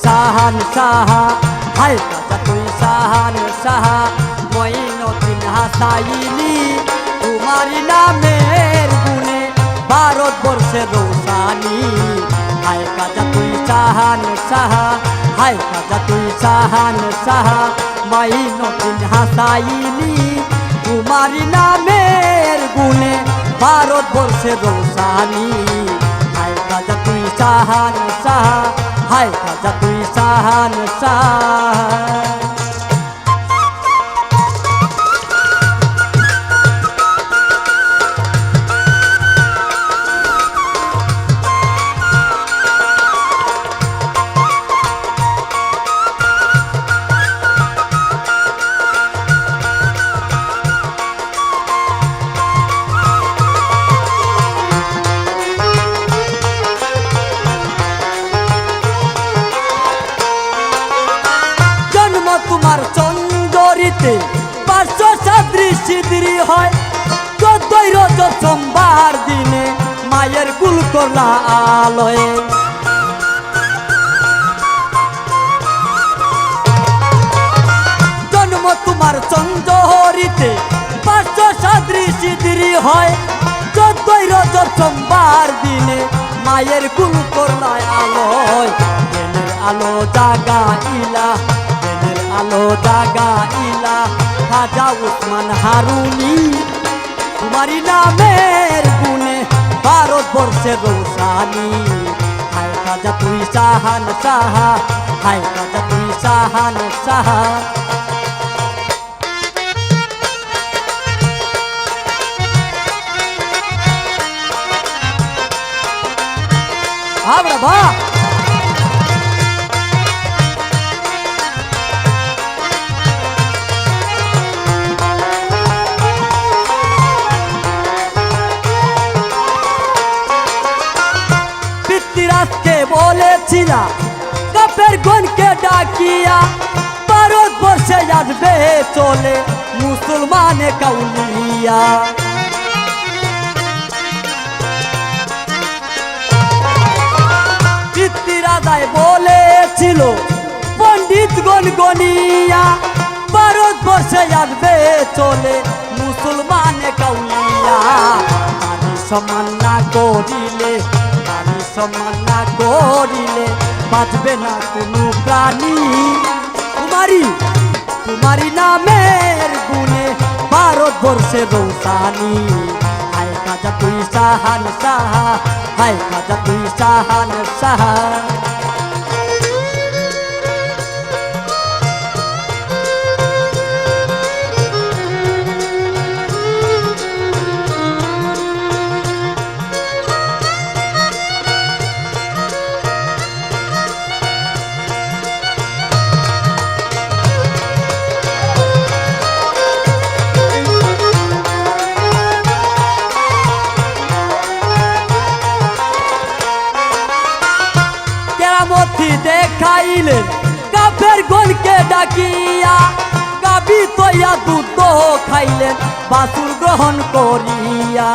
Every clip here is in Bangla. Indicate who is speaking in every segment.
Speaker 1: শাহান সাহা, হায় রাজা তুই শাহান সাহা, মঈনুদ্দিন হাসাইনি তোমারি নামের গুণে ভারতবর্ষে রোশানি। হায় রাজা তুই শাহান সাহা, হায় রাজা তুই শাহান সাহা, মঈনুদ্দিন হাসাইনি তোমারি নামের গুণে ভারতবর্ষে রোশানি। হায় রাজা তুই শাহান সাহা, হায় রাজা তুই শাহান সাহা। তোমার চন্দরিতে 537 হয়, 14 রজব সোমবার দিনে মায়ের কুল করলা আলোয়। জন্ম তোমার চন্দরিতে 537 হয়, 14 রজব সোমবার দিনে মায়ের কুল করলা আলোয়। দিনের আলো জাগাইলা, আলো জাগাইলা খাজা উসমান হারুনি তোমারি নামের গুণে ভারতবর্ষের রোশানি। হায় খাজা তুই শাহান সাহা, হায় খাজা তুই শাহান সাহা। আমরা বা পিতৃরাজকে বলেছিলা কাফের গণকে ডাকিয়া ভারতবর্ষে আসবে চলে মুসলমানে কাউলিয়া। পিতৃরাজায় বলেছিল পণ্ডিত গণগণিয়া ভারতবর্ষে আসবে চলে মুসলমানে কাউলিয়া। নারী সম্মান না করিলে, নারী সম্মান না করিলে বাঁচবে না কোনো প্রাণী। তোমারি তোমারি নামের গুণে ভারতবর্ষে রোশানি। হায় খাজা তুই শাহান সাহা, হায় খাজা তুই শাহান সাহা। কেরামতি দেখাইলেন কাফের গণকে ডাকিয়া, গাবি তৈয়া দুধ খাইলেন বাছুর গ্রহণ করিয়া।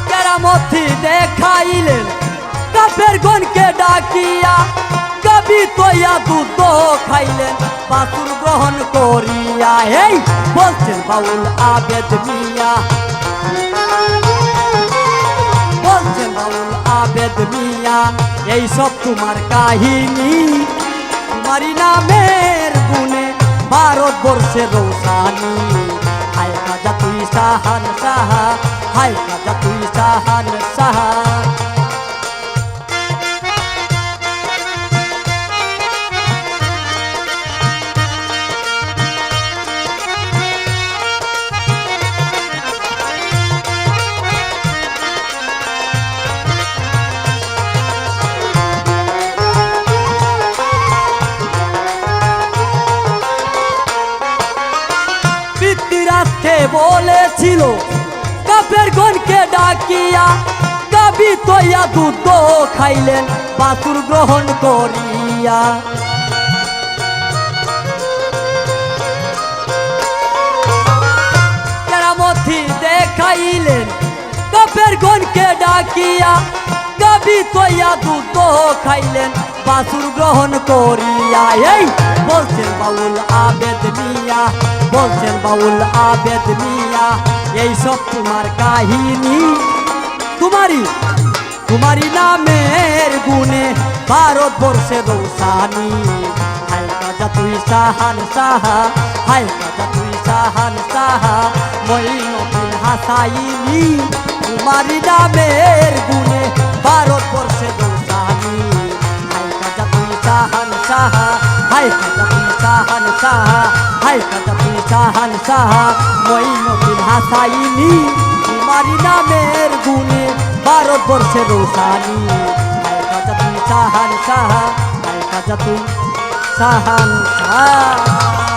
Speaker 1: কেরামতি দেখাইলেন কাফের গণকে ডাকিয়া, গাবি তৈয়া দুধ খাইলেন বাছুর গ্রহণ করিয়া। এই বলছেন বাউল আবেদ মিয়া, বলছেন বাউল আবেদ মিয়া, এই সব তোমার কাহিনী। তোমারি নামের গুণে ভারতবর্ষের রোশানি। হায় খাজা তুই শাহান সাহা, হায় খাজা তুই শাহান সাহা। পিতৃরাজকে বলেছিল কাফের গণকে ডাকিয়া, গাবি তৈয়া দুধ খাইলেন বাছুর গ্রহণ করিয়া। কেরামতি দেখাইলেন কাফের গণকে মাইয়াকে ডাকিয়া গাবি তৈয়া দুধ খাইলেন বাসুর গ্রহণ করিয়া। এই বলছেন বাউল আবেদ মিয়া, বলছেন বাউল আবেদ মিয়া, এই সব তোমার কাহিনী। তোমারই নামের গুণে ভারতবর্ষে রৌসানি। হায় কাজা তুই সাহান সাহা, হায় কাজা তুই সাহান সাহা, মঈনুদ্দিন হাসাইনি। তোমারই নামের গুণে ভারতবর্ষে রৌসানি। হায় কাজা তুই সাহান সাহা, হায় কাজা তুই সাহান সাহা, হায় কাজা তুই সাহান সাহা, মঈনুদ্দিন হাসাইনি। তোমারই নামের গুণে ভারতবর্ষে রৌসানি। হায় কাজা তুই সাহান সাহা, হায় কাজা তুই সাহান সাহা।